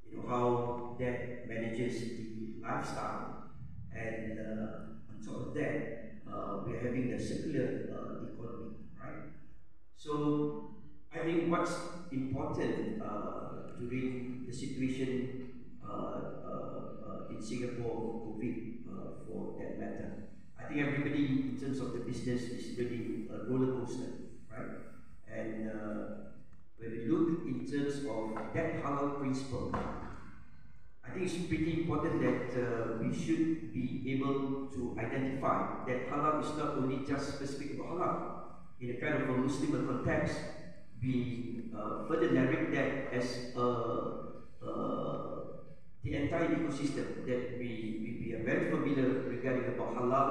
You know how that manages the lifestyle, and on top of that, we are having the circular economy, right? So I think what's important during the situation in Singapore, COVID, for that matter, I think everybody in terms of the business is really a roller coaster, right? And when we look in terms of that halal principle, I think it's pretty important that we should be able to identify that halal is not only just specific about halal. In a kind of a Muslim context, we further narrate that as the entire ecosystem that we are very familiar regarding about halal,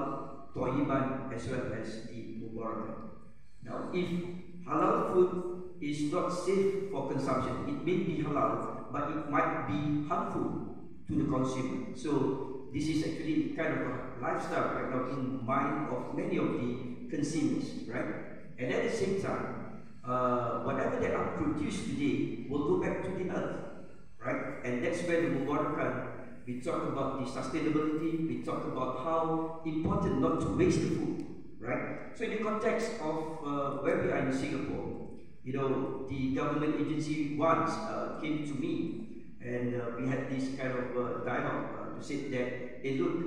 toiban, as well as the mubarak. Now, if halal food is not safe for consumption, it may be halal, but it might be harmful to the consumer. So this is actually kind of a lifestyle right now in mind of many of the consumers, right? And at the same time, whatever that are produced today will go back to the earth, right? And that's where the Mubarakan, we talk about the sustainability, we talk about how important not to waste the food, right? So in the context of where we are in Singapore, you know, the government agency once came to me, and we had this kind of dialogue to say that, hey look,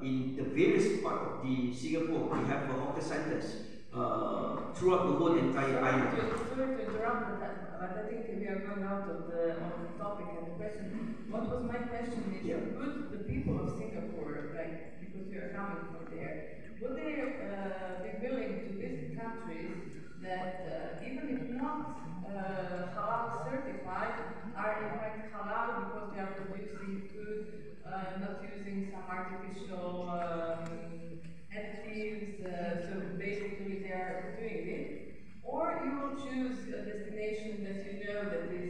in the various part of the Singapore, we have hawker centers throughout the whole entire island. Sorry to interrupt, but I think we are going out of the topic and the question. What was my question is, Yeah. would the people of Singapore, like, because we are coming from there, would they be willing to visit countries that, even if not halal certified, are in fact halal because they are producing food, not using some artificial additives, so basically they are doing it? Or you will choose a destination that you know that is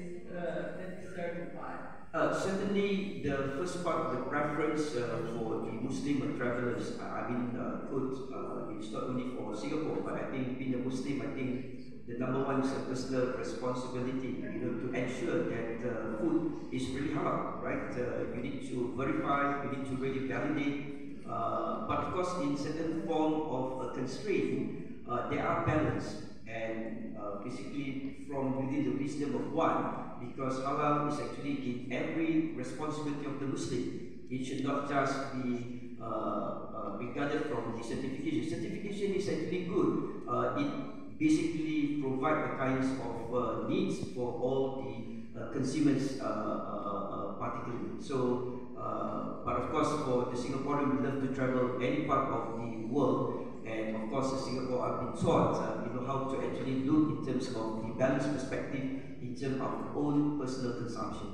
certified? Certainly, the first part of the preference for the Muslim travelers, it's not only for Singapore, but I think being a Muslim, I think the number one is a personal responsibility, you know, to ensure that food is really halal, right? You need to verify, you need to really validate, but of course, in certain form of constraint, there are balance, and basically from within the wisdom of one, because halal is actually in every responsibility of the Muslim. It should not just be regarded from the certification. Certification is actually good. It basically provides the kinds of needs for all the consumers, particularly. So, but of course, for the Singaporean, we love to travel any part of the world. And of course, in Singapore, I've been taught, you know, how to actually look in terms of the balance perspective in terms of own personal consumption.